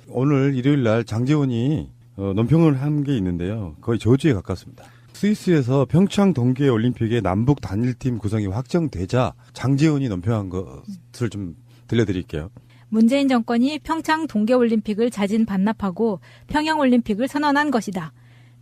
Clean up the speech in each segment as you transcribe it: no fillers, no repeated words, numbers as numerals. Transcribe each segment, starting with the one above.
오늘 일요일 날 장제원이 논평을 한 게 있는데요. 거의 저주에 가깝습니다. 스위스에서 평창 동계올림픽의 남북 단일팀 구성이 확정되자 장제원이 논평한 것을 좀 들려드릴게요. 문재인 정권이 평창 동계올림픽을 자진 반납하고 평양올림픽을 선언한 것이다.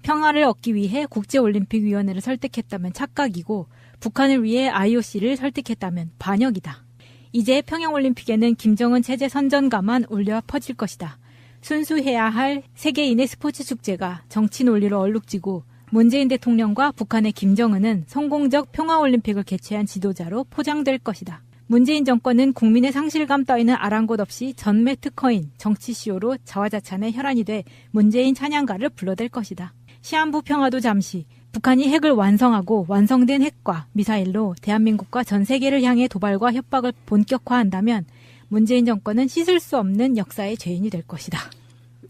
평화를 얻기 위해 국제올림픽위원회를 설득했다면 착각이고 북한을 위해 IOC를 설득했다면 반역이다. 이제 평양올림픽에는 김정은 체제 선전가만 울려 퍼질 것이다. 순수해야 할 세계인의 스포츠 축제가 정치 논리로 얼룩지고 문재인 대통령과 북한의 김정은은 성공적 평화올림픽을 개최한 지도자로 포장될 것이다. 문재인 정권은 국민의 상실감 따위는 아랑곳 없이 전매 특허인 정치쇼로 자화자찬의 혈안이 돼 문재인 찬양가를 불러댈 것이다. 시한부 평화도 잠시 북한이 핵을 완성하고 완성된 핵과 미사일로 대한민국과 전 세계를 향해 도발과 협박을 본격화한다면 문재인 정권은 씻을 수 없는 역사의 죄인이 될 것이다.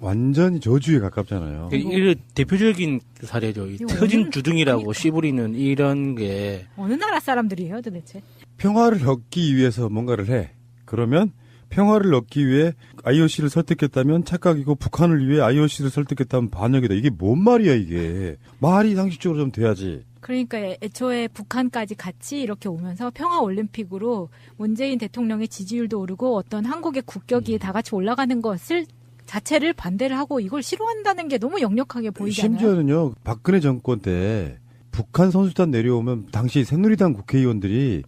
완전히 저주에 가깝잖아요. 이게 대표적인 사례죠. 이 터진 주둥이라고 씨부리는 이런 게. 어느 나라 사람들이에요 도대체? 평화를 얻기 위해서 뭔가를 해. 그러면 평화를 얻기 위해 IOC를 설득했다면 착각이고 북한을 위해 IOC를 설득했다면 반역이다. 이게 뭔 말이야 이게. 말이 상식적으로 좀 돼야지. 그러니까 애초에 북한까지 같이 이렇게 오면서 평화올림픽으로 문재인 대통령의 지지율도 오르고 어떤 한국의 국격이 다 같이 올라가는 것을 자체를 반대를 하고 이걸 싫어한다는 게 너무 역력하게 보이잖아요. 심지어는요. 박근혜 정권 때 북한 선수단 내려오면 당시 새누리당 국회의원들이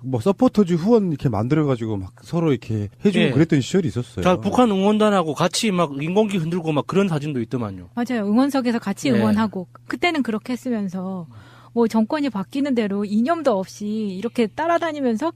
뭐 서포터즈 후원 이렇게 만들어가지고 막 서로 이렇게 해주고 예. 그랬던 시절이 있었어요. 자, 북한 응원단하고 같이 막 인공기 흔들고 막 그런 사진도 있더만요. 맞아요. 응원석에서 같이 네. 응원하고 그때는 그렇게 했으면서 뭐 정권이 바뀌는 대로 이념도 없이 이렇게 따라다니면서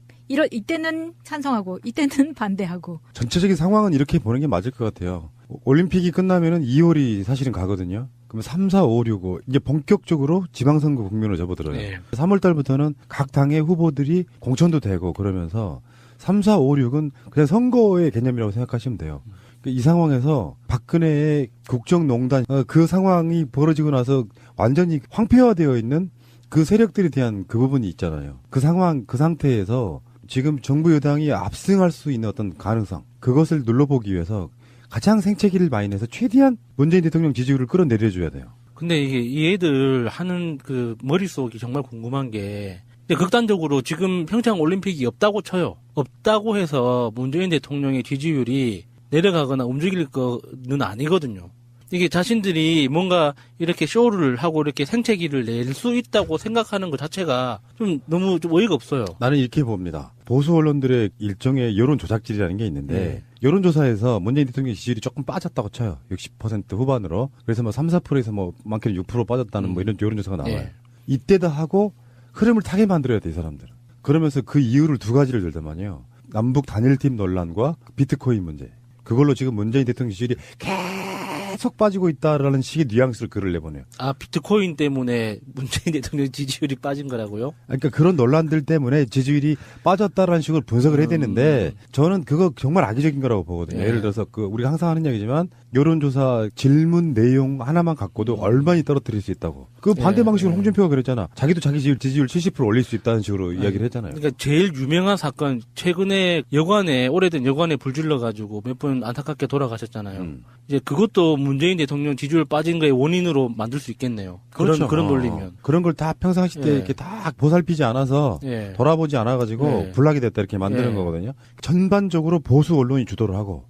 이때는 찬성하고 이때는 반대하고. 전체적인 상황은 이렇게 보는 게 맞을 것 같아요. 올림픽이 끝나면은 2월이 사실은 가거든요. 그러면 3, 4, 5, 6, 5 이제 본격적으로 지방선거 국면으로 접어들어요. 네. 3월 달부터는 각 당의 후보들이 공천도 되고 그러면서 3, 4, 5, 6은 그냥 선거의 개념이라고 생각하시면 돼요. 이 상황에서 박근혜의 국정농단 그 상황이 벌어지고 나서 완전히 황폐화되어 있는 그 세력들에 대한 그 부분이 있잖아요. 그 상황, 그 상태에서 지금 정부 여당이 압승할 수 있는 어떤 가능성 그것을 눌러보기 위해서 가장 생채기를 많이 내서 최대한 문재인 대통령 지지율을 끌어내려줘야 돼요. 근데 이게 이 애들 하는 그 머릿속이 정말 궁금한 게 극단적으로 지금 평창 올림픽이 없다고 쳐요. 없다고 해서 문재인 대통령의 지지율이 내려가거나 움직일 거는 아니거든요. 이게 자신들이 뭔가 이렇게 쇼를 하고 이렇게 생채기를 낼 수 있다고 생각하는 것 자체가 좀 너무 좀 어이가 없어요. 나는 이렇게 봅니다. 보수 언론들의 일종의 여론 조작질이라는 게 있는데 네. 여론조사에서 문재인 대통령 지지율이 조금 빠졌다고 쳐요. 60% 후반으로. 그래서 뭐 3, 4%에서 뭐 많게는 6% 빠졌다는 뭐 이런 여론조사가 나와요. 네. 이때다 하고 흐름을 타게 만들어야 돼, 이 사람들은. 그러면서 그 이유를 두 가지를 들더만요. 남북 단일팀 논란과 비트코인 문제. 그걸로 지금 문재인 대통령 지지율이 계속 빠지고 있다라는 식의 뉘앙스를 글을 내보내요. 아, 비트코인 때문에 문재인 대통령 지지율이 빠진 거라고요? 그러니까 그런 논란들 때문에 지지율이 빠졌다라는 식으로 분석을 해야 되는데 저는 그거 정말 악의적인 거라고 보거든요. 네. 예를 들어서 우리가 항상 하는 얘기지만 여론조사 질문 내용 하나만 갖고도 얼마나 떨어뜨릴 수 있다고. 그 반대 네. 방식으로 홍준표가 그랬잖아. 자기도 자기 지지율 70% 올릴 수 있다는 식으로 이야기를 했잖아요. 그러니까 제일 유명한 사건, 최근에 오래된 여관에 불 질러가지고 몇 분 안타깝게 돌아가셨잖아요. 이제 그것도 문재인 대통령 지지율 빠진 거의 원인으로 만들 수 있겠네요. 그렇죠. 그런 논리면. 그런 걸 다 평상시 때 예. 이렇게 다 보살피지 않아서 예. 돌아보지 않아가지고 예. 불락이 됐다 이렇게 만드는 예. 거거든요. 전반적으로 보수 언론이 주도를 하고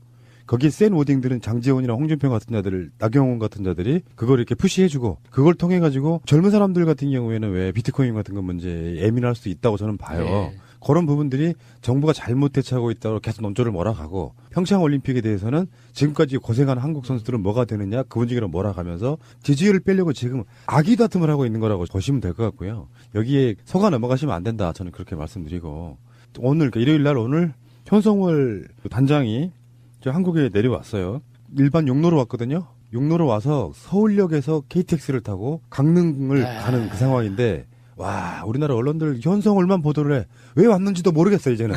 거기에 센 워딩들은 장제원이나 홍준표 같은 자들, 나경원 같은 자들이 그걸 이렇게 푸시해주고 그걸 통해 가지고 젊은 사람들 같은 경우에는 왜 비트코인 같은 거 문제에 예민할 수 있다고 저는 봐요. 예. 그런 부분들이 정부가 잘못 대처하고 있다고 계속 논조를 몰아가고 평창 올림픽에 대해서는 지금까지 고생한 한국 선수들은 뭐가 되느냐 그 분위기로 몰아가면서 지지율을 빼려고 지금 악의 다툼을 하고 있는 거라고 보시면 될 것 같고요. 여기에 속아 넘어가시면 안 된다. 저는 그렇게 말씀드리고 오늘 그러니까 일요일 날 오늘 현성월 단장이 한국에 내려왔어요. 일반 용로로 왔거든요. 용로로 와서 서울역에서 KTX를 타고 강릉을 가는 그 상황인데 와 우리나라 언론들 현성월만 보도를 해. 왜 왔는지도 모르겠어 이제는.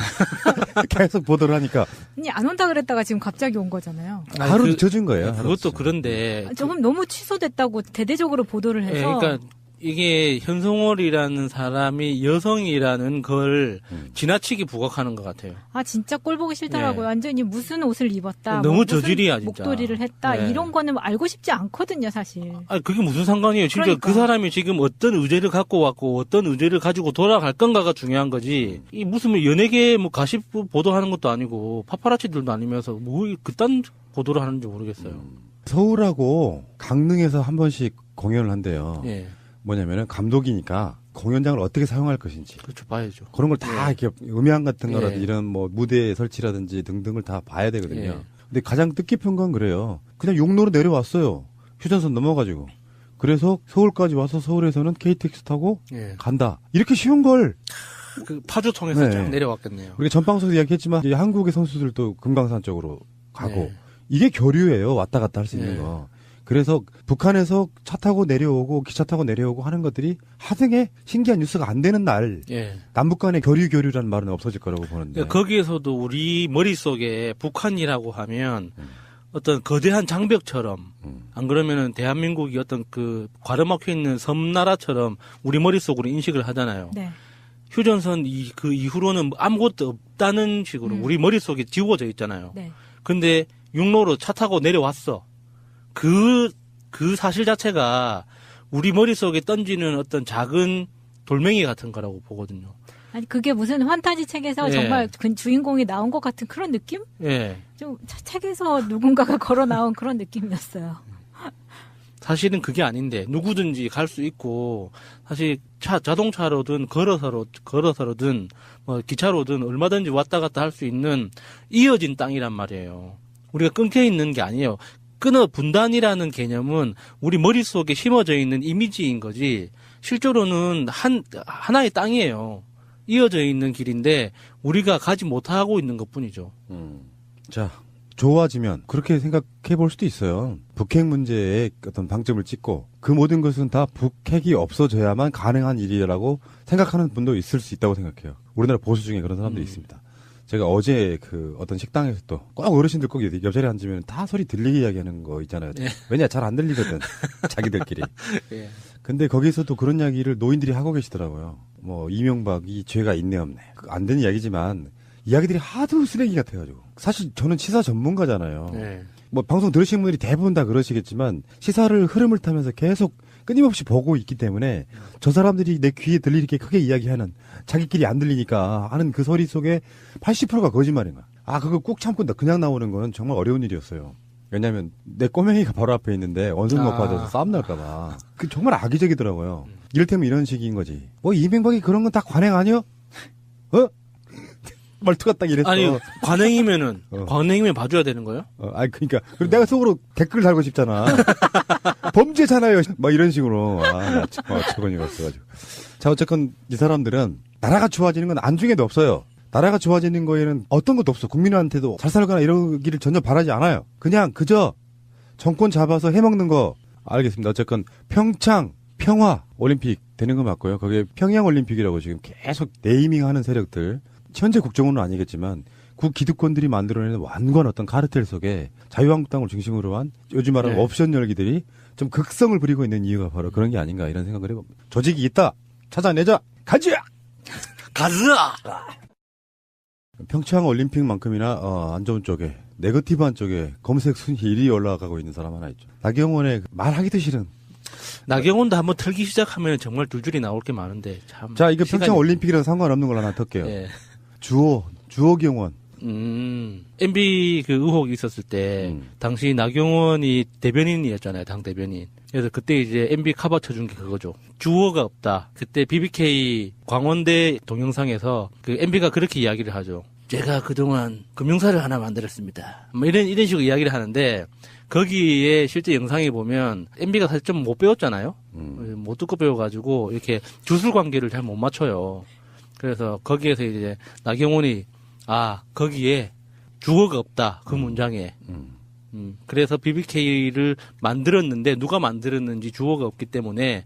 계속 보도를 하니까. 아니 안 온다 그랬다가 지금 갑자기 온 거잖아요. 하루 젖은 거예요. 그것도 그런데. 조금 너무 취소됐다고 대대적으로 보도를 해서. 예, 그러니까 이게 현송월이라는 사람이 여성이라는 걸 지나치게 부각하는 것 같아요. 아 진짜 꼴 보기 싫더라고요. 네. 완전히 무슨 옷을 입었다. 너무 무슨 저질이야, 진짜. 목도리를 했다. 네. 이런 거는 알고 싶지 않거든요, 사실. 아니, 그게 무슨 상관이에요. 진짜 그러니까. 그 사람이 지금 어떤 의제를 갖고 왔고 어떤 의제를 가지고 돌아갈 건가가 중요한 거지. 이 무슨 뭐 연예계 뭐 가십 보도하는 것도 아니고 파파라치들도 아니면서 뭐 그딴 보도를 하는지 모르겠어요. 서울하고 강릉에서 한 번씩 공연을 한대요. 예. 뭐냐면은 감독이니까 공연장을 어떻게 사용할 것인지 그렇죠. 봐야죠. 그런 걸 다 이렇게 음향 같은 거라든지 예. 이런 뭐 무대 설치라든지 등등을 다 봐야 되거든요. 예. 근데 가장 뜻깊은 건 그래요. 그냥 용로로 내려왔어요. 휴전선 넘어가지고. 그래서 서울까지 와서 서울에서는 KTX 타고 예. 간다. 이렇게 쉬운 걸 그 파주 통해서 네. 쫙 내려왔겠네요. 우리가 전방송에서 이야기했지만 이제 한국의 선수들도 금강산 쪽으로 가고 네. 이게 교류예요. 왔다 갔다 할 수 있는 네. 거. 그래서 북한에서 차 타고 내려오고 기차 타고 내려오고 하는 것들이 하등의 신기한 뉴스가 안 되는 날 예. 남북 간의 교류라는 말은 없어질 거라고 보는데. 그러니까 거기에서도 우리 머릿속에 북한이라고 하면 어떤 거대한 장벽처럼 안 그러면은 대한민국이 어떤 그 과르막혀 있는 섬나라처럼 우리 머릿속으로 인식을 하잖아요. 네. 휴전선 그 이후로는 아무것도 없다는 식으로 우리 머릿속에 지워져 있잖아요. 네. 근데 육로로 차 타고 내려왔어. 그 사실 자체가 우리 머릿속에 던지는 어떤 작은 돌멩이 같은 거라고 보거든요. 아니 그게 무슨 환타지 책에서 예. 정말 그 주인공이 나온 것 같은 그런 느낌? 예. 좀 책에서 누군가가 걸어 나온 그런 느낌이었어요. 사실은 그게 아닌데 누구든지 갈 수 있고 사실 자동차로든 걸어서로든 뭐 기차로든 얼마든지 왔다 갔다 할 수 있는 이어진 땅이란 말이에요. 우리가 끊겨 있는 게 아니에요. 끊어 분단이라는 개념은 우리 머릿속에 심어져 있는 이미지인 거지 실제로는 하나의 땅이에요. 이어져 있는 길인데 우리가 가지 못하고 있는 것뿐이죠. 자, 좋아지면 그렇게 생각해 볼 수도 있어요. 북핵 문제에 어떤 방점을 찍고 그 모든 것은 다 북핵이 없어져야만 가능한 일이라고 생각하는 분도 있을 수 있다고 생각해요. 우리나라 보수 중에 그런 사람들이 있습니다. 제가 어제 그 어떤 식당에서 또 꼭 어르신들 꼭 옆자리에 앉으면 다 소리 들리게 이야기하는 거 있잖아요. 예. 왜냐 잘 안 들리거든. 자기들끼리. 예. 근데 거기서도 그런 이야기를 노인들이 하고 계시더라고요. 뭐 이명박이 죄가 있네 없네. 안 되는 이야기지만 이야기들이 하도 쓰레기 같아가지고. 사실 저는 시사 전문가잖아요. 예. 뭐 방송 들으신 분들이 대부분 다 그러시겠지만 시사를 흐름을 타면서 계속 끊임없이 보고 있기 때문에 저 사람들이 내 귀에 들리게 크게 이야기하는 자기끼리 안 들리니까 하는 그 소리 속에 80%가 거짓말인 거야. 아 그거 꼭 참고 그냥 나오는 거는 정말 어려운 일이었어요. 왜냐하면 내 꼬맹이가 바로 앞에 있는데 원숭이 높아져서 싸움 날까봐. 그 정말 악의적이더라고요. 이를테면 이런 식인 거지. 뭐 이명박이 그런 건 다 관행 아니요? 어? 말투가 딱 이랬어. 아니 관행이면 봐줘야 되는 거예요? 아니 그러니까 그리고 내가 속으로 댓글 달고 싶잖아. 범죄잖아요. 막 이런 식으로. 나 저건 이었어가지고. 자 어쨌건 이 사람들은 나라가 좋아지는 건 안중에도 없어요. 나라가 좋아지는 거에는 어떤 것도 없어. 국민한테도 잘 살거나 이러기를 전혀 바라지 않아요. 그냥 그저 정권 잡아서 해먹는 거. 알겠습니다. 어쨌건 평창 평화 올림픽 되는 거 맞고요. 거기에 평양 올림픽이라고 지금 계속 네이밍하는 세력들. 현재 국정원은 아니겠지만 국기득권들이 만들어내는 완고한 어떤 카르텔 속에 자유한국당을 중심으로 한 요즘 말하는 네. 옵션 열기들이 좀 극성을 부리고 있는 이유가 바로 그런 게 아닌가 이런 생각을 해봅니다. 조직이 있다. 찾아내자. 가자. 가즈아. 평창 올림픽만큼이나 안 좋은 쪽에 네거티브한 쪽에 검색 순위 1위 올라가고 있는 사람 하나 있죠. 나경원의 말하기도 싫은. 나경원도 한번 틀기 시작하면 정말 줄줄이 나올 게 많은데 참. 자 이거 시간이- 평창 올림픽이랑 상관없는 걸로 하나 털게요. 예. 주호 경원. MB 그 의혹이 있었을 때 당시 나경원이 대변인이었잖아요, 당 대변인. 그래서 그때 이제 MB 커버 쳐준 게 그거죠. 주어가 없다. 그때 BBK 광원대 동영상에서 그 MB가 그렇게 이야기를 하죠. 제가 그동안 금융사를 하나 만들었습니다. 뭐 이런 식으로 이야기를 하는데 거기에 실제 영상에 보면 MB가 사실 좀 못 배웠잖아요. 못 듣고 배워가지고 이렇게 주술 관계를 잘 못 맞춰요. 그래서 거기에서 이제 나경원이 거기에 주어가 없다. 그 문장에. 그래서 BBK를 만들었는데 누가 만들었는지 주어가 없기 때문에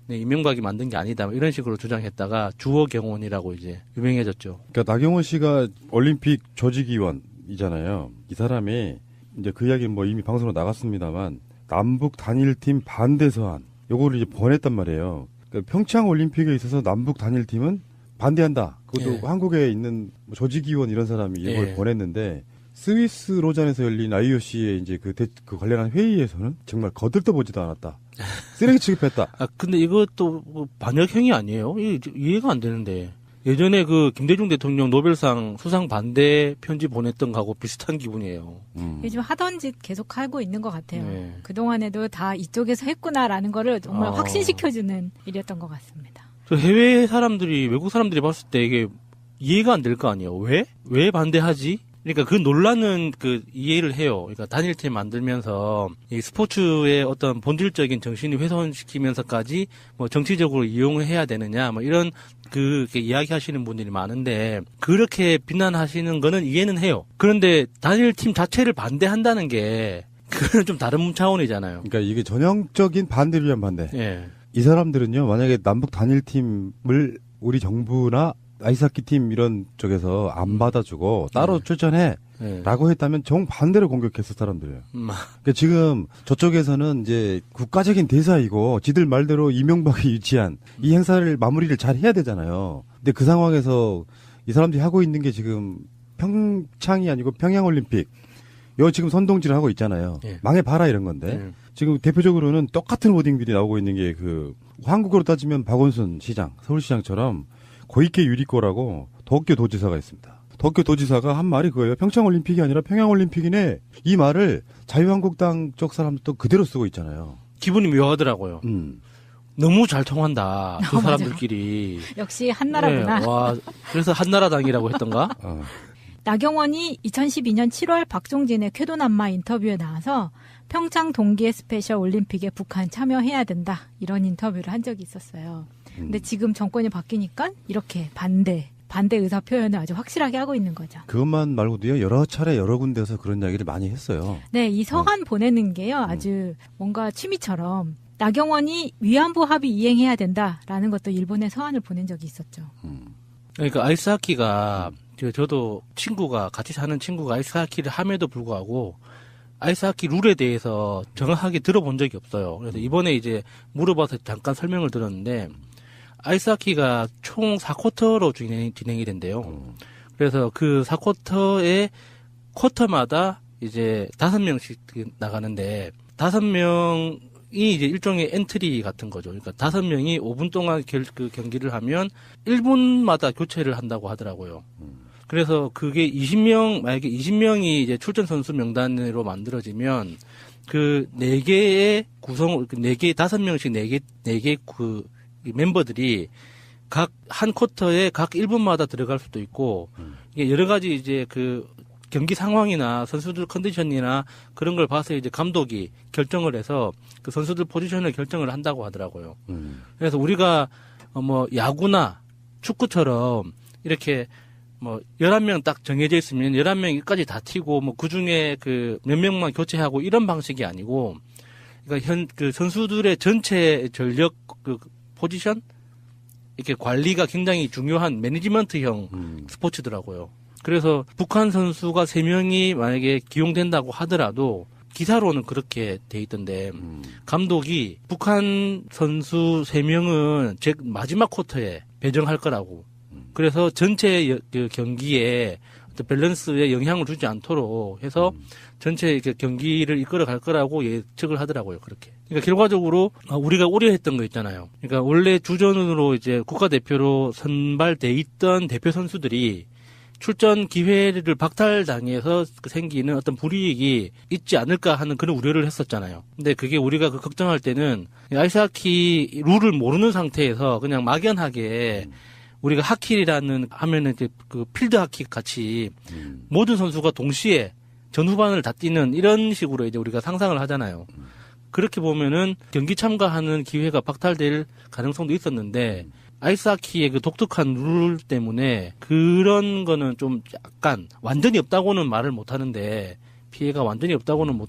이명박이 만든 게 아니다. 뭐 이런 식으로 주장했다가 주어 경원이라고 이제 유명해졌죠. 그러니까 나경원 씨가 올림픽 조직위원이잖아요. 이 사람이 이제 그 이야기는 뭐 이미 방송으로 나갔습니다만 남북 단일팀 반대 서한 요거를 이제 보냈단 말이에요. 그러니까 평창 올림픽에 있어서 남북 단일팀은 반대한다. 그것도 예. 한국에 있는 뭐 조직위원 이런 사람이 이걸 예. 보냈는데 스위스 로잔에서 열린 IOC의 이제 그 관련한 회의에서는 정말 거들떠보지도 않았다. 쓰레기 취급했다. 아, 근데 이것도 뭐 반역행위 아니에요? 이해가 안 되는데. 예전에 그 김대중 대통령 노벨상 수상 반대 편지 보냈던 거하고 비슷한 기분이에요. 요즘 하던 짓 계속 하고 있는 것 같아요. 네. 그동안에도 다 이쪽에서 했구나라는 거를 정말 아. 확신시켜주는 일이었던 것 같습니다. 저 해외 사람들이, 외국 사람들이 봤을 때 이게 이해가 안 될 거 아니에요? 왜 반대하지? 그러니까 그 논란은 그 이해를 해요. 그러니까 단일팀 만들면서 이 스포츠의 어떤 본질적인 정신을 훼손시키면서까지 뭐 정치적으로 이용을 해야 되느냐 뭐 이런 이렇게 이야기하시는 분들이 많은데 그렇게 비난하시는 거는 이해는 해요. 그런데 단일팀 자체를 반대한다는 게 그건 좀 다른 차원이잖아요. 그러니까 이게 전형적인 반대를 위한 반대. 예. 이 사람들은요, 만약에 남북 단일팀을 우리 정부나 아이스하키 팀 이런 쪽에서 안 받아주고 따로 출전해 예. 라고 했다면 정반대로 공격했을 사람들이에요. 그러니까 지금 저쪽에서는 이제 국가적인 대사이고 지들 말대로 이명박이 유치한 이 행사를 마무리를 잘 해야 되잖아요. 근데 그 상황에서 이 사람들이 하고 있는 게 지금 평창이 아니고 평양올림픽 요 지금 선동질을 하고 있잖아요. 예. 망해봐라 이런 건데 지금 대표적으로는 똑같은 워딩들이 나오고 있는 게 그 한국으로 따지면 박원순 시장, 서울시장처럼 고이케 유리코라고 도쿄 도지사가 있습니다. 도쿄 도지사가 한 말이 그거예요. 평창올림픽이 아니라 평양올림픽이네. 이 말을 자유한국당 쪽 사람들도 그대로 쓰고 있잖아요. 기분이 묘하더라고요. 너무 잘 통한다. 그 맞아요. 사람들끼리. 역시 한나라구나. 네, 와, 그래서 한나라당이라고 했던가? 나경원이 2012년 7월 박종진의 쾌도남마 인터뷰에 나와서 평창 동계 스페셜 올림픽에 북한 참여해야 된다. 이런 인터뷰를 한 적이 있었어요. 근데 지금 정권이 바뀌니까 이렇게 반대 의사 표현을 아주 확실하게 하고 있는 거죠. 그것만 말고도요, 여러 차례 여러 군데서 그런 이야기를 많이 했어요. 네, 이 서한 보내는 게요, 아주 뭔가 취미처럼 나경원이 위안부 합의 이행해야 된다라는 것도 일본에 서한을 보낸 적이 있었죠. 그러니까 아이스하키가 저도 같이 사는 친구가 아이스하키를 함에도 불구하고 아이스하키 룰에 대해서 정확하게 들어본 적이 없어요. 그래서 이번에 이제 물어봐서 잠깐 설명을 들었는데 아이스하키가 총 4쿼터로 진행이 된대요. 그래서 그 4쿼터에 쿼터마다 이제 5명씩 나가는데 5명이 이제 일종의 엔트리 같은 거죠. 그러니까 5명이 5분 동안 그 경기를 하면 1분마다 교체를 한다고 하더라고요. 그래서 그게 만약에 20명이 이제 출전 선수 명단으로 만들어지면 그 4개의 5명씩 4개 그 멤버들이 각 한 쿼터에 각 1분마다 들어갈 수도 있고 이게 여러 가지 이제 그 경기 상황이나 선수들 컨디션이나 그런 걸 봐서 이제 감독이 결정을 해서 그 선수들 포지션을 결정을 한다고 하더라고요. 그래서 우리가 뭐 야구나 축구처럼 이렇게 뭐 11명 딱 정해져 있으면 11명까지 다 튀고 뭐 그중에 그 몇 명만 교체하고 이런 방식이 아니고 그러니까 그 선수들의 전체 전력 그 포지션 이렇게 관리가 굉장히 중요한 매니지먼트형 스포츠더라고요. 그래서 북한 선수가 3명이 만약에 기용된다고 하더라도 기사로는 그렇게 돼 있던데 감독이 북한 선수 3명은 마지막 쿼터에 배정할 거라고. 그래서 전체 경기에 어떤 밸런스에 영향을 주지 않도록 해서 전체 경기를 이끌어 갈 거라고 예측을 하더라고요. 그렇게. 그러니까 결과적으로 우리가 우려했던 거 있잖아요. 그러니까 원래 주전으로 이제 국가대표로 선발돼 있던 대표 선수들이 출전 기회를 박탈당해서 생기는 어떤 불이익이 있지 않을까 하는 그런 우려를 했었잖아요. 근데 그게 우리가 걱정할 때는 아이스하키 룰을 모르는 상태에서 그냥 막연하게 우리가 하키라는 하면은 이제 그 필드 하키 같이 모든 선수가 동시에 전후반을 다 뛰는 이런 식으로 이제 우리가 상상을 하잖아요. 그렇게 보면은 경기 참가하는 기회가 박탈될 가능성도 있었는데 아이스하키의 그 독특한 룰 때문에 그런 거는 좀 약간 완전히 없다고는 말을 못 하는데 피해가 완전히 없다고는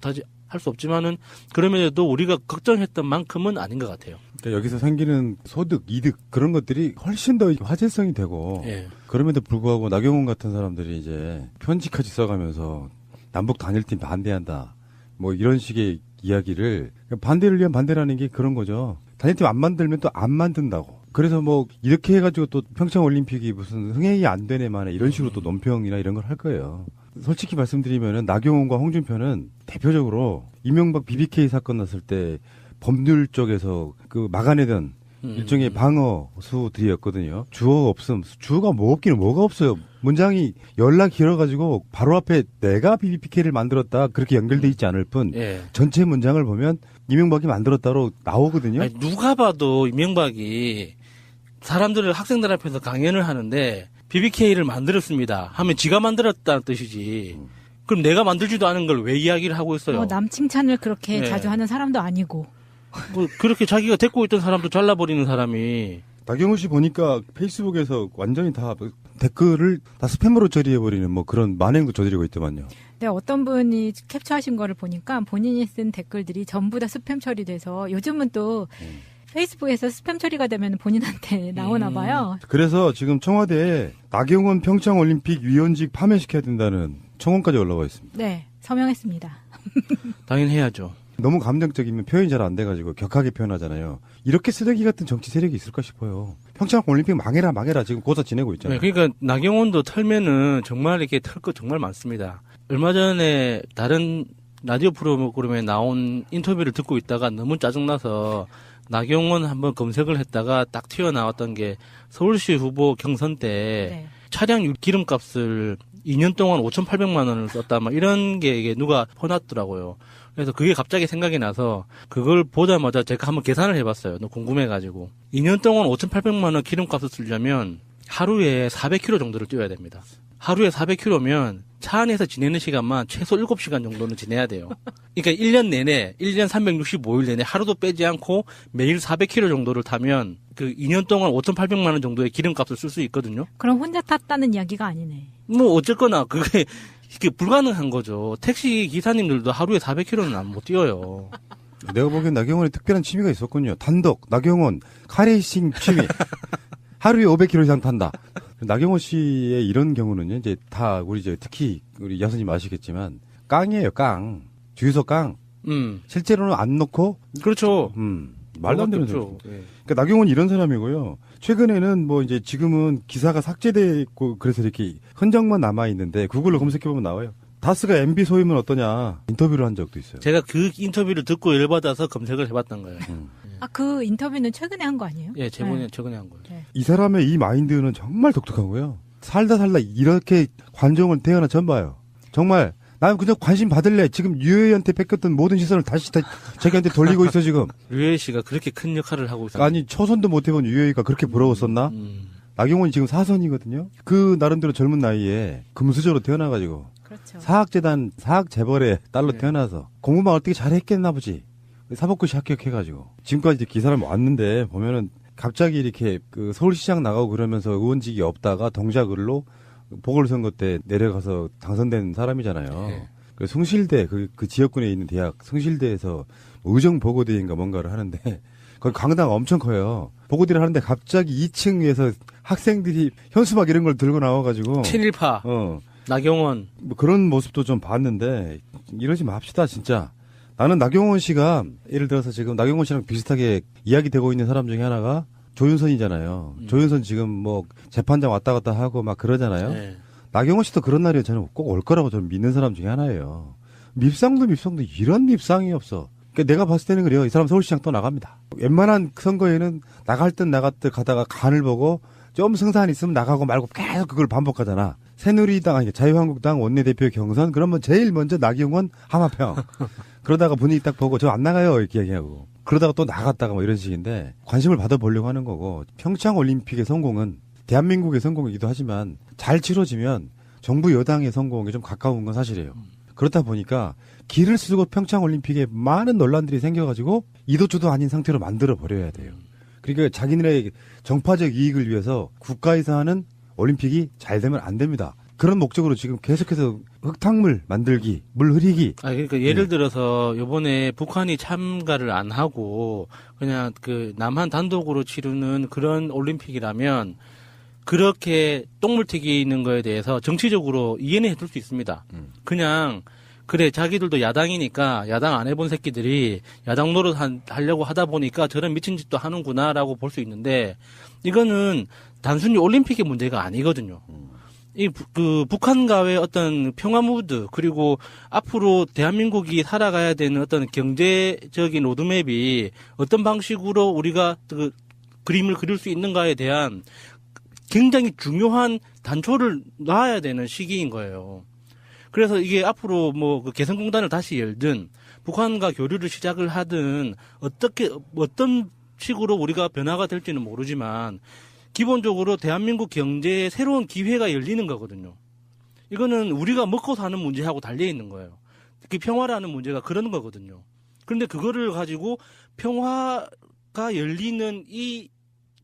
할 수 없지만은 그럼에도 우리가 걱정했던 만큼은 아닌 것 같아요. 그러니까 여기서 생기는 소득, 이득 그런 것들이 훨씬 더 화제성이 되고 예. 그럼에도 불구하고 나경원 같은 사람들이 이제 편지까지 써가면서 남북 단일팀 반대한다 뭐 이런 식의 이야기를 반대를 위한 반대라는 게 그런 거죠. 단일팀 안 만들면 또 안 만든다고. 그래서 뭐 이렇게 해가지고 또 평창 올림픽이 무슨 흥행이 안 되네 만에 이런 식으로 또 논평이나 이런 걸 할 거예요. 솔직히 말씀드리면은 나경원과 홍준표는 대표적으로 이명박 BBK 사건 났을 때 법률 쪽에서 그 막아내던 일종의 방어수들이었거든요. 주어가 없음. 주어가 뭐 없기는 뭐가 없어요. 문장이 연락 길어가지고 바로 앞에 내가 BBK를 만들었다 그렇게 연결돼 있지 않을 뿐 예. 전체 문장을 보면 이명박이 만들었다로 나오거든요. 아니, 누가 봐도 이명박이 사람들을 학생들 앞에서 강연을 하는데 BBK를 만들었습니다 하면 지가 만들었다는 뜻이지. 그럼 내가 만들지도 않은 걸 왜 이야기를 하고 있어요? 남 칭찬을 그렇게 네. 자주 하는 사람도 아니고. 뭐 그렇게 자기가 데리고 있던 사람도 잘라버리는 사람이 나경원 씨 보니까 페이스북에서 완전히 다 댓글을 다 스팸으로 처리해버리는 뭐 그런 만행도 저지르고 있더만요. 네, 어떤 분이 캡처하신 거를 보니까 본인이 쓴 댓글들이 전부 다 스팸 처리돼서 요즘은 또 페이스북에서 스팸 처리가 되면 본인한테 나오나 봐요. 그래서 지금 청와대에 나경원 평창올림픽 위원직 파면시켜야 된다는 청원까지 올라와 있습니다. 네, 서명했습니다. 당연히 해야죠. 너무 감정적이면 표현이 잘 안 돼가지고 격하게 표현하잖아요. 이렇게 쓰레기 같은 정치 세력이 있을까 싶어요. 평창올림픽 망해라 지금 고사 지내고 있잖아요. 네, 그러니까 나경원도 털면은 정말 이렇게 털 거 정말 많습니다. 얼마 전에 다른 라디오 프로그램에 나온 인터뷰를 듣고 있다가 너무 짜증나서 나경원 한번 검색을 했다가 딱 튀어나왔던 게 서울시 후보 경선 때 네. 차량 기름값을 2년 동안 5,800만 원을 썼다 막 이런 게 이게 누가 퍼놨더라고요. 그래서 그게 갑자기 생각이 나서 그걸 보자마자 제가 한번 계산을 해봤어요. 너무 궁금해가지고 2년 동안 5,800만 원 기름값을 쓰려면 하루에 400km 정도를 뛰어야 됩니다. 하루에 400km면 차 안에서 지내는 시간만 최소 7시간 정도는 지내야 돼요. 그러니까 1년 내내, 1년 365일 내내 하루도 빼지 않고 매일 400km 정도를 타면 그 2년 동안 5,800만 원 정도의 기름값을 쓸 수 있거든요. 그럼 혼자 탔다는 이야기가 아니네. 뭐 어쨌거나 그게 이게 불가능한 거죠. 택시 기사님들도 하루에 400km는 못 뛰어요. 내가 보기엔 나경원에 특별한 취미가 있었군요. 단독, 나경원, 카레이싱 취미. 하루에 500km 이상 탄다. 나경원 씨의 이런 경우는요, 이제 다 우리 특히 우리 여사님 아시겠지만, 깡이에요, 깡. 주유소 깡. 실제로는 안 넣고, 그렇죠. 말도 안 되는 그렇죠. 소리. 예. 그러니까 나경원 이런 사람이고요. 최근에는 뭐 이제 지금은 기사가 삭제되고 그래서 이렇게 흔적만 남아 있는데 구글로 검색해보면 나와요. 다스가 MB 소유면 어떠냐 인터뷰를 한 적도 있어요. 제가 그 인터뷰를 듣고 열받아서 검색을 해봤던 거예요. 그 인터뷰는 최근에 한 거 아니에요? 예, 네. 최근에 한 거예요. 네. 이 사람의 이 마인드는 정말 독특하고요. 살다 이렇게 관종을 태어나 처음 봐요. 정말 난 그냥 관심 받을래. 지금 유해한테 뺏겼던 모든 시선을 다시 자기한테 돌리고 있어 지금. 류혜 씨가 그렇게 큰 역할을 하고 있어요. 아니 초선도 못 해본 유해가 그렇게 부러웠었나? 나경원이 지금 4선이거든요. 그 나름대로 젊은 나이에 금수저로 태어나가지고 그렇죠. 사학재단 사학재벌의 딸로 네. 태어나서 공부만 어떻게 잘했겠나 보지. 사법고시 합격해가지고 지금까지 기사를 왔는데 보면은 갑자기 이렇게 그 서울시장 나가고 그러면서 의원직이 없다가 동작을로 보궐선거 때 내려가서 당선된 사람이잖아요. 네. 그래서 숭실대 그 지역군에 있는 대학 숭실대에서 의정보고대인가 뭔가를 하는데 거기 강당 엄청 커요. 보고대를 하는데 갑자기 2층에서 학생들이 현수막 이런 걸 들고 나와가지고 친일파 나경원 뭐 그런 모습도 좀 봤는데 이러지 맙시다 진짜. 나는 나경원 씨가 예를 들어서 지금 나경원 씨랑 비슷하게 이야기되고 있는 사람 중에 하나가 조윤선이잖아요. 조윤선 지금 뭐 재판장 왔다 갔다 하고 막 그러잖아요. 네. 나경원 씨도 그런 날이 저는 꼭 올 거라고 저는 믿는 사람 중에 하나예요. 밉상도 이런 밉상이 없어. 그러니까 내가 봤을 때는 그래요. 이 사람 서울시장 또 나갑니다. 웬만한 선거에는 나갈 듯 나갔듯 가다가 간을 보고 좀 승산 있으면 나가고 말고 계속 그걸 반복하잖아. 새누리당 아니 자유한국당 원내대표 경선 그러면 제일 먼저 나경원 하마평. 그러다가 분위기 딱 보고 저 안 나가요 이렇게 얘기하고 그러다가 또 나갔다가 뭐 이런 식인데 관심을 받아보려고 하는 거고 평창올림픽의 성공은 대한민국의 성공이기도 하지만 잘 치러지면 정부 여당의 성공에 좀 가까운 건 사실이에요. 그렇다 보니까 길을 쓰고 평창올림픽에 많은 논란들이 생겨가지고 이도저도 아닌 상태로 만들어 버려야 돼요. 그러니까 자기네의 정파적 이익을 위해서 국가에서 하는 올림픽이 잘 되면 안 됩니다. 그런 목적으로 지금 계속해서 흙탕물 만들기, 물 흐리기. 그러니까 예를 들어서 요번에 북한이 참가를 안 하고 그냥 그 남한 단독으로 치르는 그런 올림픽이라면 그렇게 똥물 튀기는 거에 대해서 정치적으로 이해는 해줄 수 있습니다. 그냥 그래, 자기들도 야당이니까 야당 안 해본 새끼들이 야당 노릇 하려고 하다 보니까 저런 미친 짓도 하는구나라고 볼 수 있는데 이거는 단순히 올림픽의 문제가 아니거든요. 북한과의 어떤 평화 무드 그리고 앞으로 대한민국이 살아가야 되는 어떤 경제적인 로드맵이 어떤 방식으로 우리가 그 그림을 그릴 수 있는가에 대한 굉장히 중요한 단초를 놔야 되는 시기인 거예요. 그래서 이게 앞으로 뭐 그 개성공단을 다시 열든 북한과 교류를 시작을 하든 어떤 식으로 우리가 변화가 될지는 모르지만 기본적으로 대한민국 경제에 새로운 기회가 열리는 거거든요. 이거는 우리가 먹고 사는 문제하고 달려 있는 거예요. 특히 평화라는 문제가 그런 거거든요. 그런데 그거를 가지고 평화가 열리는 이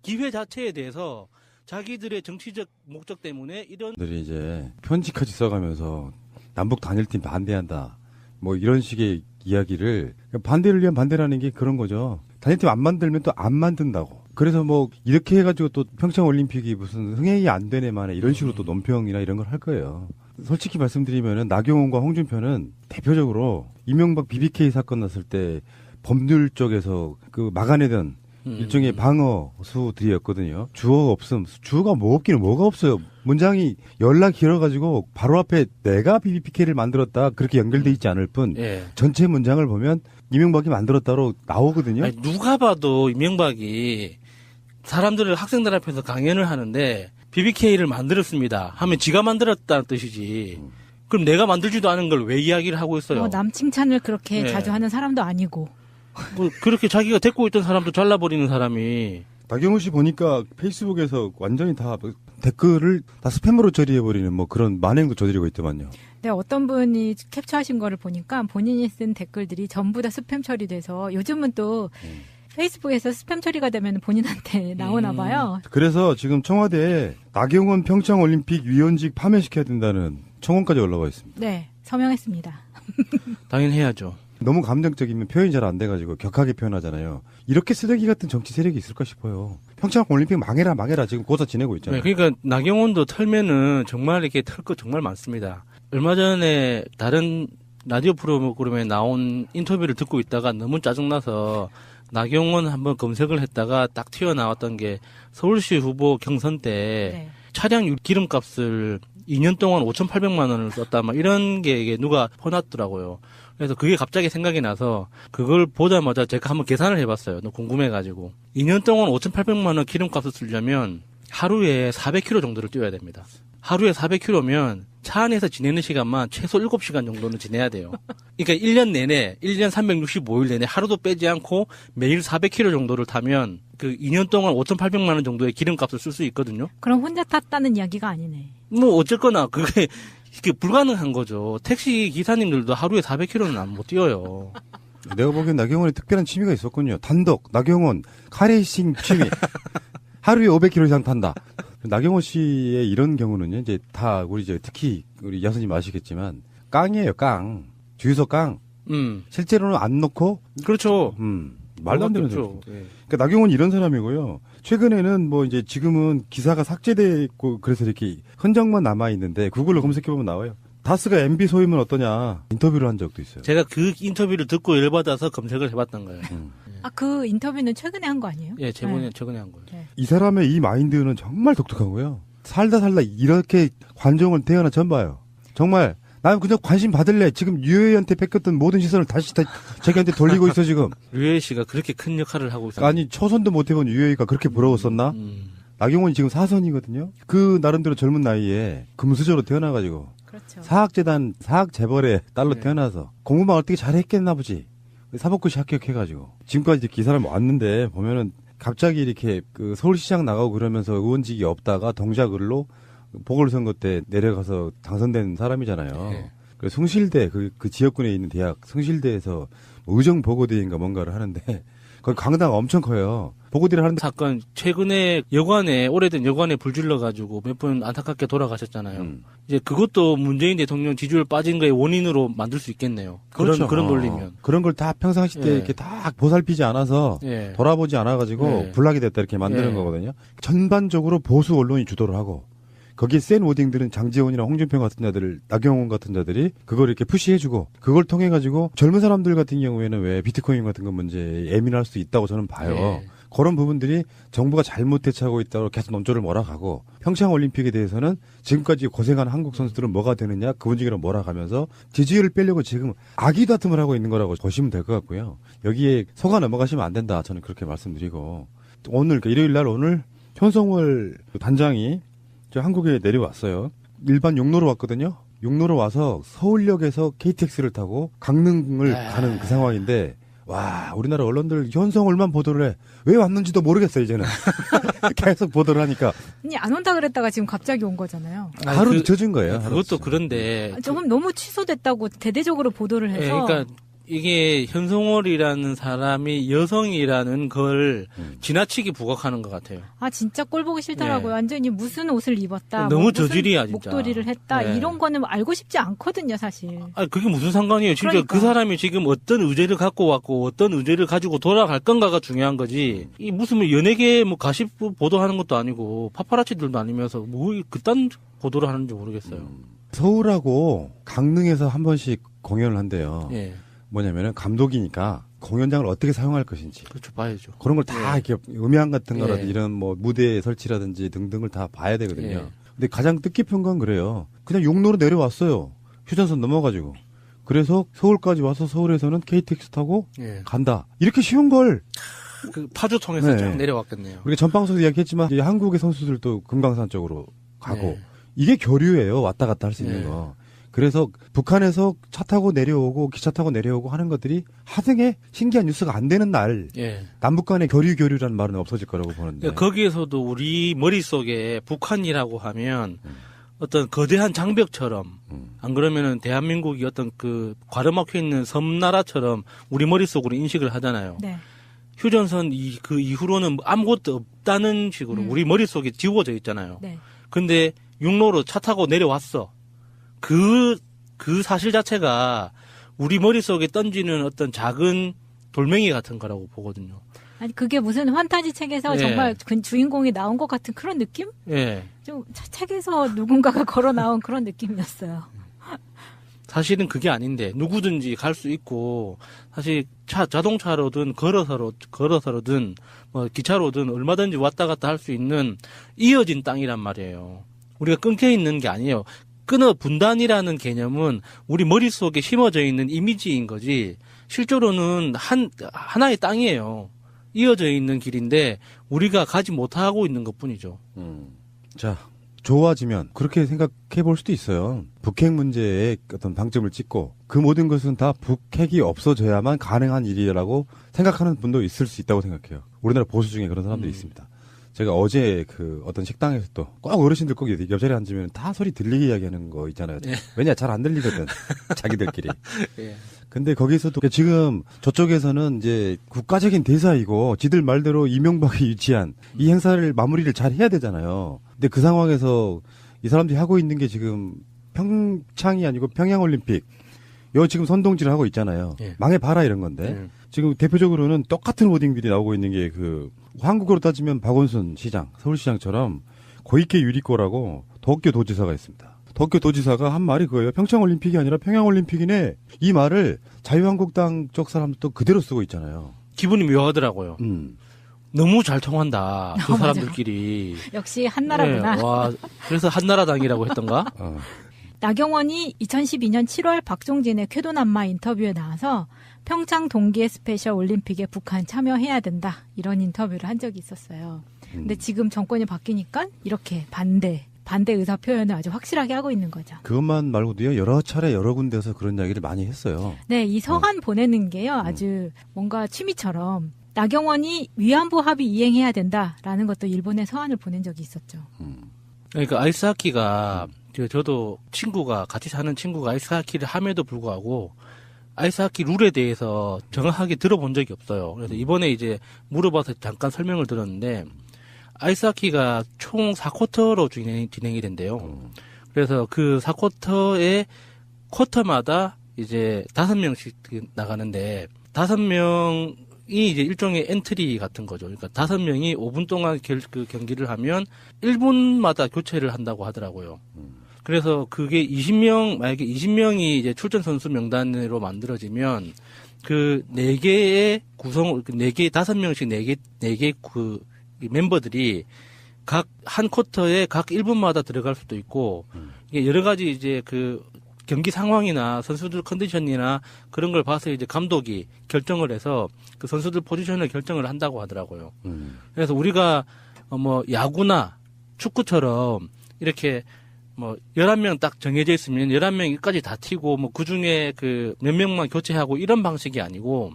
기회 자체에 대해서 자기들의 정치적 목적 때문에 이런 들이 이제 편지까지 써가면서 남북 단일팀 반대한다. 뭐 이런 식의 이야기를 반대를 위한 반대라는 게 그런 거죠. 단일팀 안 만들면 또 안 만든다고. 그래서 뭐 이렇게 해가지고 또 평창 올림픽이 무슨 흥행이 안 되네 만에 이런 식으로 또 논평이나 이런 걸 할 거예요. 솔직히 말씀드리면은 나경원과 홍준표는 대표적으로 이명박 BBK 사건 났을 때 법률 쪽에서 그 막아내던 일종의 방어수들이었거든요. 주어가 없음. 주어가 뭐 없기는 뭐가 없어요. 문장이 연락 길어가지고 바로 앞에 내가 BBK를 만들었다 그렇게 연결돼 있지 않을 뿐 예. 전체 문장을 보면 이명박이 만들었다로 나오거든요. 아니, 누가 봐도 이명박이 사람들을 학생들 앞에서 강연을 하는데 BBK를 만들었습니다 하면 지가 만들었다는 뜻이지. 그럼 내가 만들지도 않은 걸 왜 이야기를 하고 있어요? 남 칭찬을 그렇게 네. 자주 하는 사람도 아니고. 뭐 그렇게 자기가 데리고 있던 사람도 잘라버리는 사람이 나경원 씨 보니까 페이스북에서 완전히 다 댓글을 다 스팸으로 처리해버리는 뭐 그런 만행도 저지르고 있더만요. 네, 어떤 분이 캡처하신 거를 보니까 본인이 쓴 댓글들이 전부 다 스팸 처리돼서 요즘은 또 페이스북에서 스팸 처리가 되면 본인한테 나오나 봐요. 그래서 지금 청와대에 나경원 평창올림픽 위원직 파면시켜야 된다는 청원까지 올라와 있습니다. 네, 서명했습니다. 당연히 해야죠. 너무 감정적이면 표현이 잘 안 돼가지고 격하게 표현하잖아요. 이렇게 쓰레기 같은 정치 세력이 있을까 싶어요. 평창올림픽 망해라 지금 고사 지내고 있잖아요. 네, 그러니까 나경원도 털면은 정말 이렇게 털 거 정말 많습니다. 얼마 전에 다른 라디오 프로그램에 나온 인터뷰를 듣고 있다가 너무 짜증나서 나경원 한번 검색을 했다가 딱 튀어나왔던 게 서울시 후보 경선 때 네. 차량 기름값을 2년 동안 5,800만 원을 썼다 막 이런 게 이게 누가 퍼놨더라고요. 그래서 그게 갑자기 생각이 나서 그걸 보자마자 제가 한번 계산을 해봤어요. 너무 궁금해가지고 2년 동안 5,800만 원 기름값을 쓰려면 하루에 400km 정도를 뛰어야 됩니다. 하루에 400km면 차 안에서 지내는 시간만 최소 7시간 정도는 지내야 돼요. 그러니까 1년 내내, 1년 365일 내내 하루도 빼지 않고 매일 400km 정도를 타면 그 2년 동안 5,800만 원 정도의 기름값을 쓸 수 있거든요. 그럼 혼자 탔다는 이야기가 아니네. 뭐 어쨌거나 그게 불가능한 거죠. 택시 기사님들도 하루에 400km는 못 뛰어요. 내가 보기엔 나경원이 특별한 취미가 있었군요. 단독, 나경원, 카레이싱 취미. 하루에 500km 이상 탄다. 나경원 씨의 이런 경우는요, 이제 다 우리 특히 우리 야수님 아시겠지만, 깡이에요, 깡. 주유소 깡. 실제로는 안 놓고. 그렇죠. 말도 안 되는 소리. 예. 그러니까 나경원이 이런 사람이고요. 최근에는 뭐 이제 지금은 기사가 삭제됐고 그래서 이렇게 흔적만 남아 있는데 구글로 검색해 보면 나와요. 다스가 MB 소유면 어떠냐 인터뷰를 한 적도 있어요. 제가 그 인터뷰를 듣고 열받아서 검색을 해봤던 거예요. 그 인터뷰는 최근에 한 거 아니에요? 예, 네. 최근에 한 거예요. 네. 이 사람의 이 마인드는 정말 독특하고요. 살다 이렇게 관종을 태어나 처음 봐요. 정말 난 그냥 관심 받을래. 지금 유해한테 뺏겼던 모든 시선을 다시 자기한테 돌리고 있어 지금. 류혜 씨가 그렇게 큰 역할을 하고 있어요. 아니 초선도 못 해본 유해가 그렇게 부러웠었나? 나경원이 지금 4선이거든요. 그 나름대로 젊은 나이에 금수저로 태어나가지고 그렇죠. 사학재단 사학재벌의 딸로 네. 태어나서 공부만 어떻게 잘했겠나 보지. 사법고시 합격해가지고 지금까지 기사를 왔는데 보면은 갑자기 이렇게 그 서울시장 나가고 그러면서 의원직이 없다가 동작을로 보궐선거 때 내려가서 당선된 사람이잖아요. 네. 그래서 숭실대 그 지역군에 있는 대학 숭실대에서 의정보고대인가 뭔가를 하는데 거기 강당 엄청 커요. 보고대를 하는데 사건 최근에 오래된 여관에 불 질러가지고 몇 분 안타깝게 돌아가셨잖아요. 이제 그것도 문재인 대통령 지지율 빠진 거의 원인으로 만들 수 있겠네요. 그렇죠. 그런 논리면. 그런 걸 다 평상시 때 예. 이렇게 다 보살피지 않아서 예. 돌아보지 않아가지고 예. 불락이 됐다 이렇게 만드는 예. 거거든요. 전반적으로 보수 언론이 주도를 하고 거기에 센 워딩들은 장지원이나 홍준표 같은 자들, 나경원 같은 자들이 그걸 이렇게 푸시해주고 그걸 통해 가지고 젊은 사람들 같은 경우에는 왜 비트코인 같은 거 문제에 예민할 수 있다고 저는 봐요. 네. 그런 부분들이 정부가 잘못 대처하고 있다고 계속 논조를 몰아가고 평창 올림픽에 대해서는 지금까지 고생한 한국 선수들은 뭐가 되느냐 그 분위기로 몰아가면서 지지율을 빼려고 지금 악의 다툼을 하고 있는 거라고 보시면 될 것 같고요. 여기에 속아 넘어가시면 안 된다. 저는 그렇게 말씀드리고 오늘 그러니까 일요일 날 오늘 현성월 단장이 저 한국에 내려왔어요. 일반 용로로 왔거든요. 용로로 와서 서울역에서 KTX를 타고 강릉을 가는 그 상황인데 와, 우리나라 언론들 현성월만 보도를 해. 왜 왔는지도 모르겠어요, 이제는. 계속 보도를 하니까. 아니, 안 온다 그랬다가 지금 갑자기 온 거잖아요. 하루 늦어진 거예요. 하루 그것도 늦어진. 그런데 조금 너무 취소됐다고 대대적으로 보도를 해서. 예, 그러니까 이게 현송월이라는 사람이 여성이라는 걸 지나치게 부각하는 것 같아요. 아, 진짜 꼴 보기 싫더라고요. 네. 완전히 무슨 옷을 입었다. 너무 무슨 저질이야, 진짜. 목도리를 했다. 네. 이런 거는 알고 싶지 않거든요, 사실. 아니, 그게 무슨 상관이에요. 진짜 그러니까. 그 사람이 지금 어떤 의제를 갖고 왔고 어떤 의제를 가지고 돌아갈 건가가 중요한 거지. 이 무슨 연예계 뭐 가십 보도하는 것도 아니고 파파라치들도 아니면서 뭐 그딴 보도를 하는지 모르겠어요. 서울하고 강릉에서 한 번씩 공연을 한대요. 예. 뭐냐면은 감독이니까 공연장을 어떻게 사용할 것인지. 그렇죠. 봐야죠. 그런 걸 다 이렇게 음향 같은 거라든지 예. 이런 뭐 무대 설치라든지 등등을 다 봐야 되거든요. 예. 근데 가장 뜻깊은 건 그래요. 그냥 용로로 내려왔어요. 휴전선 넘어가지고. 그래서 서울까지 와서 서울에서는 KTX 타고 예. 간다. 이렇게 쉬운 걸 그 파주 통해서 네. 쫙 내려왔겠네요. 우리가 전방송에서 이야기했지만 이제 한국의 선수들도 금강산 쪽으로 가고 네. 이게 교류예요. 왔다 갔다 할 수 있는 네. 거. 그래서 북한에서 차 타고 내려오고 기차 타고 내려오고 하는 것들이 하등의 신기한 뉴스가 안 되는 날 예. 남북 간의 교류라는 말은 없어질 거라고 보는데. 그러니까 거기에서도 우리 머릿속에 북한이라고 하면 어떤 거대한 장벽처럼 안 그러면은 대한민국이 어떤 그 과르막혀 있는 섬나라처럼 우리 머릿속으로 인식을 하잖아요. 네. 휴전선 그 이후로는 아무것도 없다는 식으로 우리 머릿속에 지워져 있잖아요. 네. 근데 육로로 차 타고 내려왔어. 그 사실 자체가 우리 머릿속에 던지는 어떤 작은 돌멩이 같은 거라고 보거든요. 아니, 그게 무슨 환타지 책에서 예. 정말 그 주인공이 나온 것 같은 그런 느낌? 예. 좀 책에서 누군가가 걸어 나온 그런 느낌이었어요. 사실은 그게 아닌데 누구든지 갈 수 있고 사실 자동차로든 걸어서로든 뭐 기차로든 얼마든지 왔다 갔다 할 수 있는 이어진 땅이란 말이에요. 우리가 끊겨 있는 게 아니에요. 끊어 분단이라는 개념은 우리 머릿속에 심어져 있는 이미지인 거지 실제로는 하나의 땅이에요. 이어져 있는 길인데 우리가 가지 못하고 있는 것뿐이죠. 자, 좋아지면 그렇게 생각해 볼 수도 있어요. 북핵 문제에 어떤 방점을 찍고 그 모든 것은 다 북핵이 없어져야만 가능한 일이라고 생각하는 분도 있을 수 있다고 생각해요. 우리나라 보수 중에 그런 사람들이 있습니다. 제가 어제 그 어떤 식당에서 또 꼭 어르신들 꼭 옆자리에 앉으면 다 소리 들리게 이야기하는 거 있잖아요. 예. 왜냐 잘 안 들리거든. 자기들끼리. 예. 근데 거기서도 지금 저쪽에서는 이제 국가적인 대사이고 지들 말대로 이명박이 유치한 이 행사를 마무리를 잘 해야 되잖아요. 근데 그 상황에서 이 사람들이 하고 있는 게 지금 평창이 아니고 평양올림픽 요 지금 선동질을 하고 있잖아요. 예. 망해봐라 이런 건데 지금 대표적으로는 똑같은 워딩들이 나오고 있는 게 그 한국으로 따지면 박원순 시장, 서울시장처럼 고이케 유리코라고 도쿄 도지사가 있습니다. 도쿄 도지사가 한 말이 그거예요. 평창올림픽이 아니라 평양올림픽이네. 이 말을 자유한국당 쪽 사람도 그대로 쓰고 있잖아요. 기분이 묘하더라고요. 너무 잘 통한다. 그 맞아요. 사람들끼리. 역시 한나라구나. 네, 와, 그래서 한나라당이라고 했던가? 나경원이 2012년 7월 박종진의 쾌도남마 인터뷰에 나와서 평창 동계 스페셜 올림픽에 북한 참여해야 된다. 이런 인터뷰를 한 적이 있었어요. 근데 지금 정권이 바뀌니까 이렇게 반대 의사 표현을 아주 확실하게 하고 있는 거죠. 그것만 말고도요. 여러 차례 여러 군데서 그런 이야기를 많이 했어요. 네, 이 서한 보내는 게요. 아주 뭔가 취미처럼 나경원이 위안부 합의 이행해야 된다라는 것도 일본에 서한을 보낸 적이 있었죠. 그러니까 아이스하키가 저도 같이 사는 친구가 아이스하키를 함에도 불구하고 아이스하키 룰에 대해서 정확하게 들어본 적이 없어요. 그래서 이번에 이제 물어봐서 잠깐 설명을 들었는데 아이스하키가 총 4쿼터로 진행이 된대요. 그래서 그 4쿼터에 쿼터마다 이제 5명씩 나가는데 5명 이제 일종의 엔트리 같은 거죠. 그러니까 5명이 5분 동안 그 경기를 하면 1분마다 교체를 한다고 하더라고요. 그래서 그게 20명, 만약에 20명이 이제 출전 선수 명단으로 만들어지면 그 4개의 구성, 4개, 5명씩 4개 그 멤버들이 각 한 쿼터에 각 1분마다 들어갈 수도 있고, 이게 여러 가지 이제 그 경기 상황이나 선수들 컨디션이나 그런 걸 봐서 이제 감독이 결정을 해서 그 선수들 포지션을 결정을 한다고 하더라고요. 그래서 우리가 뭐 야구나 축구처럼 이렇게 뭐 11명 딱 정해져 있으면 11명까지 다 튀고 뭐 그중에 그 몇 명만 교체하고 이런 방식이 아니고,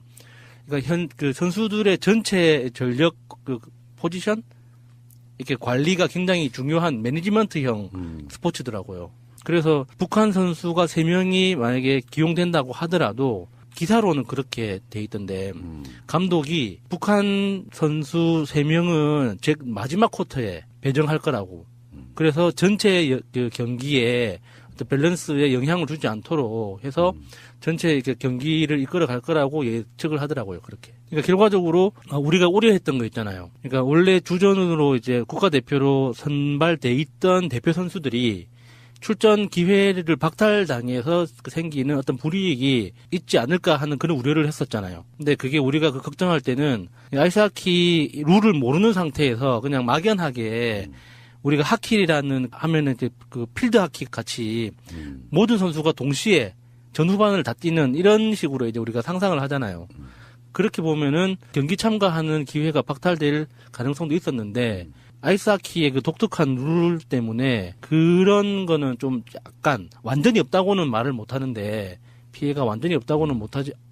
그러니까 그 선수들의 전체 전력 그 포지션 이렇게 관리가 굉장히 중요한 매니지먼트형 스포츠더라고요. 그래서 북한 선수가 3명이 만약에 기용된다고 하더라도 기사로는 그렇게 돼 있던데, 감독이 북한 선수 3명은 제 마지막 쿼터에 배정할 거라고. 그래서 전체 그 경기에 어떤 밸런스에 영향을 주지 않도록 해서 전체 그 경기를 이끌어 갈 거라고 예측을 하더라고요. 그렇게. 그러니까 결과적으로 우리가 우려했던 거 있잖아요. 그러니까 원래 주전으로 이제 국가대표로 선발돼 있던 대표 선수들이 출전 기회를 박탈당해서 생기는 어떤 불이익이 있지 않을까 하는 그런 우려를 했었잖아요. 근데 그게 우리가 그 걱정할 때는 아이스하키 룰을 모르는 상태에서 그냥 막연하게 우리가 하키라는 하면은 이제 그 필드 하키 같이 모든 선수가 동시에 전후반을 다 뛰는 이런 식으로 이제 우리가 상상을 하잖아요. 그렇게 보면은 경기 참가하는 기회가 박탈될 가능성도 있었는데, 아이스하키의 그 독특한 룰 때문에 그런 거는 좀 약간 완전히 없다고는 말을 못 하는데, 피해가 완전히 없다고는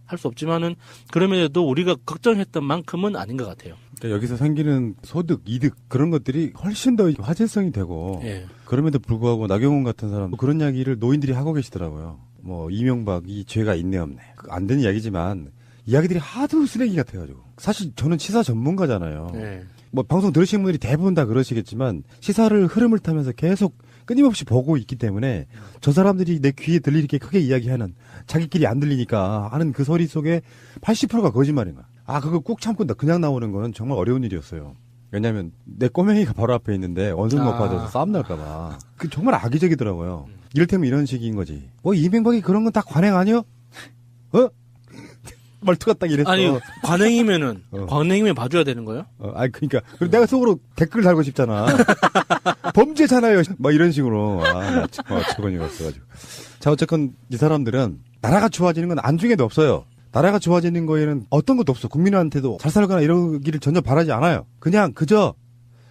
할 수 없지만은 그럼에도 우리가 걱정했던 만큼은 아닌 것 같아요. 그러니까 여기서 생기는 소득, 이득 그런 것들이 훨씬 더 화제성이 되고, 예. 그럼에도 불구하고 나경원 같은 사람 그런 이야기를 노인들이 하고 계시더라고요. 뭐 이명박이 죄가 있네 없네 안 되는 이야기지만 이야기들이 하도 쓰레기 같아가지고. 사실 저는 시사 전문가잖아요. 예. 뭐 방송 들으시는 분들이 대부분 다 그러시겠지만 시사를 흐름을 타면서 계속 끊임없이 보고 있기 때문에 저 사람들이 내 귀에 들리게 크게 이야기하는, 자기끼리 안 들리니까 하는 그 소리 속에 80%가 거짓말인 거야. 그걸 꾹 참고 그냥 나오는 거는 정말 어려운 일이었어요. 왜냐면 내 꼬맹이가 바로 앞에 있는데 원숭이 높아져서 싸움 날까봐. 그 정말 악의적이더라고요. 이를테면 이런 식인 거지. 뭐 이명박이 그런 건 다 관행 아니요? 말투가 딱 이랬어. 아니, 관행이면 봐줘야 되는 거예요? 그러니까 내가 속으로 댓글 달고 싶잖아. 범죄잖아요. 막 이런 식으로. 나 저건 이었어가지고. 자, 어쨌건 이 사람들은 나라가 좋아지는 건 안중에도 없어요. 나라가 좋아지는 거에는 어떤 것도 없어. 국민한테도 잘 살거나 이러기를 전혀 바라지 않아요. 그냥 그저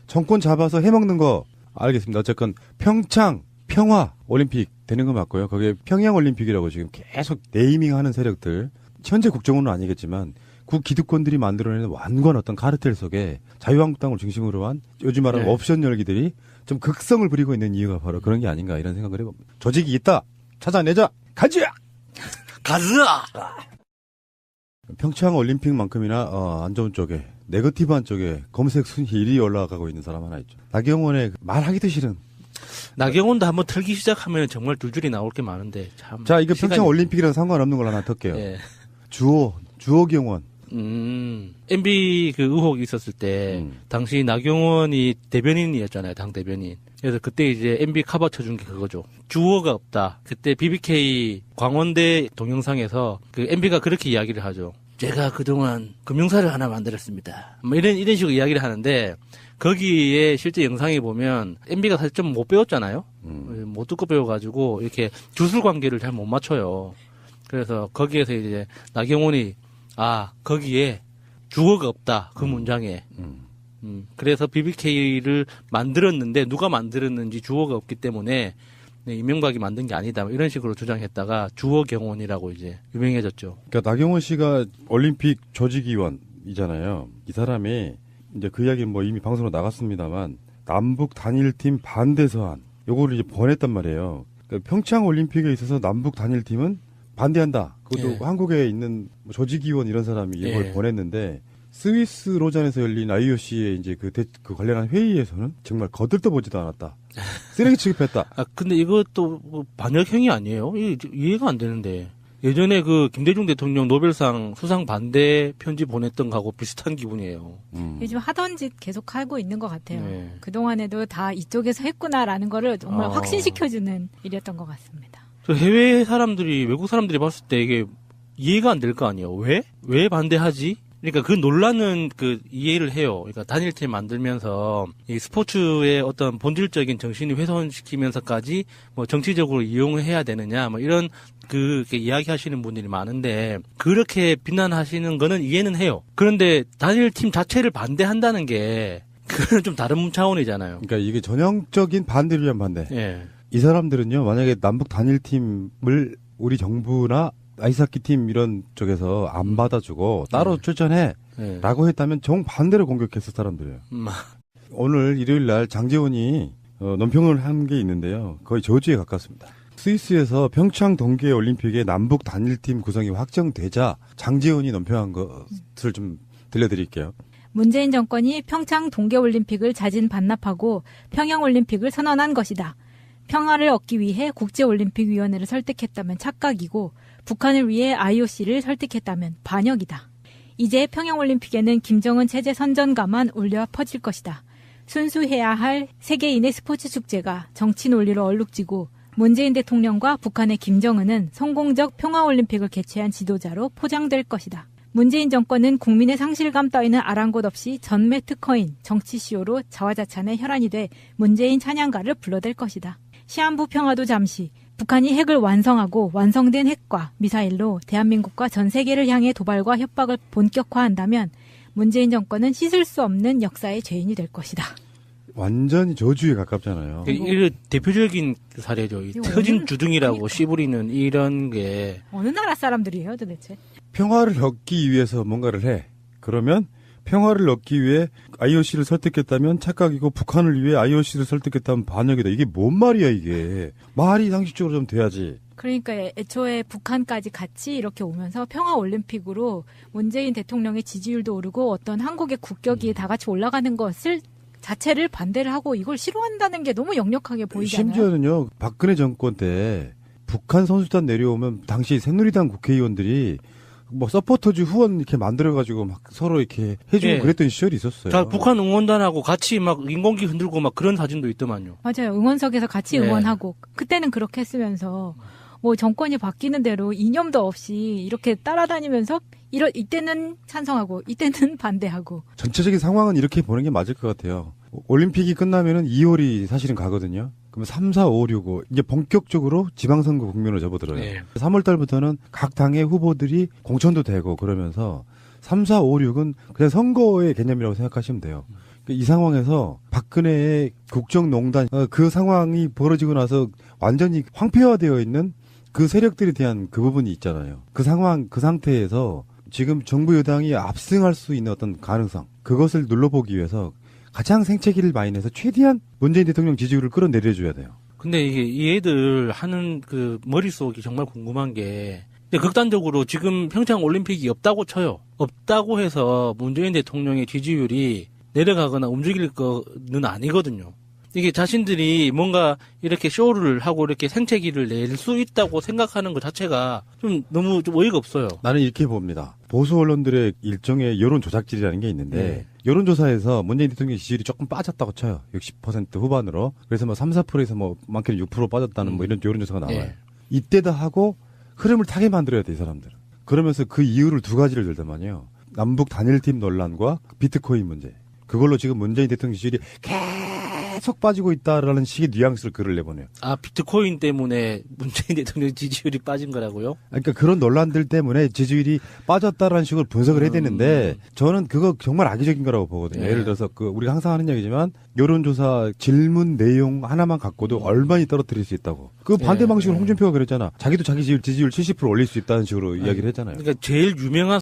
정권 잡아서 해먹는 거. 알겠습니다. 어쨌건 평창 평화 올림픽 되는 거 맞고요. 거기에 평양 올림픽이라고 지금 계속 네이밍하는 세력들. 현재 국정원은 아니겠지만 국기득권들이 만들어내는 완고한 어떤 카르텔 속에 자유한국당을 중심으로 한 요즘 말하는 옵션 열기들이 좀 극성을 부리고 있는 이유가 바로 그런 게 아닌가 이런 생각을 해봅니다. 조직이 있다. 찾아내자. 가자. 평창 올림픽만큼이나 안 좋은 쪽에, 네거티브한 쪽에 검색 순위 1위 올라가고 있는 사람 하나 있죠. 나경원의 말하기도 싫은. 나경원도 한번 틀기 시작하면 정말 줄줄이 나올 게 많은데 참. 자, 이거 평창 올림픽이랑 상관없는 걸 하나 털게요. 예. 주호 경원. MB 그 의혹이 있었을 때 당시 나경원이 대변인이었잖아요, 당 대변인. 그래서 그때 이제 MB 커버 쳐준 게 그거죠. 주어가 없다. 그때 BBK 광원대 동영상에서 그 MB가 그렇게 이야기를 하죠. 제가 그동안 금융사를 하나 만들었습니다. 뭐 이런 식으로 이야기를 하는데, 거기에 실제 영상에 보면 MB가 사실 좀 못 배웠잖아요. 못 듣고 배워가지고 이렇게 주술 관계를 잘 못 맞춰요. 그래서 거기에서 이제 나경원이 거기에 주어가 없다, 그 문장에. 그래서 BBK를 만들었는데 누가 만들었는지 주어가 없기 때문에 이명박이 만든 게 아니다, 이런 식으로 주장했다가 주어 경원이라고 이제 유명해졌죠. 그러니까 나경원 씨가 올림픽 조직위원이잖아요. 이 사람이 이제 그 이야기는 뭐 이미 방송으로 나갔습니다만 남북 단일팀 반대 서한 요거를 이제 보냈단 말이에요. 그러니까 평창 올림픽에 있어서 남북 단일팀은 반대한다. 그것도 한국에 있는 조직위원 이런 사람이 이걸 보냈는데, 스위스 로잔에서 열린 IOC의 이제 그 관련한 회의에서는 정말 거들떠보지도 않았다. 쓰레기 취급했다. 근데 이것도 뭐 반역행위 아니에요? 이해가 안 되는데. 예전에 그 김대중 대통령 노벨상 수상 반대 편지 보냈던 거하고 비슷한 기분이에요. 요즘 하던 짓 계속 하고 있는 것 같아요. 네. 그동안에도 다 이쪽에서 했구나라는 거를 정말 확신시켜주는 일이었던 것 같습니다. 저 해외 사람들이, 외국 사람들이 봤을 때 이게 이해가 안 될 거 아니에요. 왜? 왜 반대하지? 그러니까 그 논란은 그 이해를 해요. 그러니까 단일팀 만들면서 이 스포츠의 어떤 본질적인 정신을 훼손시키면서까지 뭐 정치적으로 이용해야 되느냐 뭐 이런 이렇게 이야기하시는 분들이 많은데 그렇게 비난하시는 거는 이해는 해요. 그런데 단일팀 자체를 반대한다는 게 그건 좀 다른 차원이잖아요. 그러니까 이게 전형적인 반대를 위한 반대. 예. 이 사람들은요, 만약에 남북 단일팀을 우리 정부나 아이스하키 팀 이런 쪽에서 안 받아주고 따로 출전해 예. 라고 했다면 정반대로 공격했을 사람들이에요. 오늘 일요일 날 장재원이 논평을 한 게 있는데요. 거의 저주에 가깝습니다. 스위스에서 평창 동계올림픽의 남북 단일팀 구성이 확정되자 장재원이 논평한 것을 좀 들려드릴게요. 문재인 정권이 평창 동계올림픽을 자진 반납하고 평양올림픽을 선언한 것이다. 평화를 얻기 위해 국제올림픽위원회를 설득했다면 착각이고 북한을 위해 IOC를 설득했다면 반역이다. 이제 평양올림픽에는 김정은 체제 선전가만 울려 퍼질 것이다. 순수해야 할 세계인의 스포츠 축제가 정치 논리로 얼룩지고 문재인 대통령과 북한의 김정은은 성공적 평화올림픽을 개최한 지도자로 포장될 것이다. 문재인 정권은 국민의 상실감 따위는 아랑곳 없이 전매 특허인 정치시효로 자화자찬의 혈안이 돼 문재인 찬양가를 불러댈 것이다. 시한부 평화도 잠시 북한이 핵을 완성하고 완성된 핵과 미사일로 대한민국과 전 세계를 향해 도발과 협박을 본격화한다면 문재인 정권은 씻을 수 없는 역사의 죄인이 될 것이다. 완전히 저주에 가깝잖아요. 이 대표적인 사례죠. 이 터진 주둥이라고 씨부리는 이런 게 어느 나라 사람들이에요 도대체? 평화를 얻기 위해서 뭔가를 해. 그러면 평화를 얻기 위해 IOC를 설득했다면 착각이고 북한을 위해 IOC를 설득했다면 반역이다. 이게 뭔 말이야 이게. 말이 상식적으로 좀 돼야지. 그러니까 애초에 북한까지 같이 이렇게 오면서 평화올림픽으로 문재인 대통령의 지지율도 오르고 어떤 한국의 국격이 다 같이 올라가는 것을 자체를 반대를 하고 이걸 싫어한다는 게 너무 역력하게 보이잖아요. 심지어는요. 박근혜 정권 때 북한 선수단 내려오면 당시 새누리당 국회의원들이 뭐 서포터즈 후원 이렇게 만들어가지고 막 서로 이렇게 해주고 예. 그랬던 시절이 있었어요. 자, 북한 응원단하고 같이 막 인공기 흔들고 막 그런 사진도 있더만요. 맞아요. 응원석에서 같이 네. 응원하고 그때는 그렇게 했으면서 뭐 정권이 바뀌는 대로 이념도 없이 이렇게 따라다니면서 이때는 찬성하고 이때는 반대하고. 전체적인 상황은 이렇게 보는 게 맞을 것 같아요. 올림픽이 끝나면은 2월이 사실은 가거든요. 그러면 3, 4, 5, 6, 5 이제 본격적으로 지방선거 국면으로 접어들어요. 네. 3월 달부터는 각 당의 후보들이 공천도 되고 그러면서 3, 4, 5, 6은 그냥 선거의 개념이라고 생각하시면 돼요. 이 상황에서 박근혜의 국정농단 그 상황이 벌어지고 나서 완전히 황폐화되어 있는 그 세력들에 대한 그 부분이 있잖아요. 그 상황, 그 상태에서 지금 정부 여당이 압승할 수 있는 어떤 가능성 그것을 눌러보기 위해서 가장 생채기를 많이 내서 최대한 문재인 대통령 지지율을 끌어내려줘야 돼요. 근데 이게 이 애들 하는 그 머릿속이 정말 궁금한 게 극단적으로 지금 평창 올림픽이 없다고 쳐요. 없다고 해서 문재인 대통령의 지지율이 내려가거나 움직일 거는 아니거든요. 이게 자신들이 뭔가 이렇게 쇼를 하고 이렇게 생채기를 낼 수 있다고 생각하는 것 자체가 좀 너무 좀 어이가 없어요. 나는 이렇게 봅니다. 보수 언론들의 일종의 여론 조작질이라는 게 있는데 네. 여론조사에서 문재인 대통령 지지율이 조금 빠졌다고 쳐요. 60% 후반으로. 그래서 뭐 3, 4%에서 뭐 많게는 6% 빠졌다는 뭐 이런 여론조사가 나와요. 네. 이때다 하고 흐름을 타게 만들어야 돼, 이 사람들은. 그러면서 그 이유를 두 가지를 들더만요. 남북 단일팀 논란과 비트코인 문제. 그걸로 지금 문재인 대통령 지지율이 계속 빠지고 있다라는 식의 뉘앙스를 글을 내보내요. 아, 비트코인 때문에 문재인 대통령 지지율이 빠진 거라고요? 그러니까 그런 논란들 때문에 지지율이 빠졌다라는 식으로 분석을 해야 되는데 저는 그거 정말 악의적인 거라고 보거든요. 네. 예를 들어서 우리가 항상 하는 얘기지만 여론조사 질문 내용 하나만 갖고도 얼마나 떨어뜨릴 수 있다고. 그 반대 방식으로 홍준표가 그랬잖아. 자기도 자기 지지율 70% 올릴 수 있다는 식으로 이야기를 했잖아요. 그러니까 제일 유명한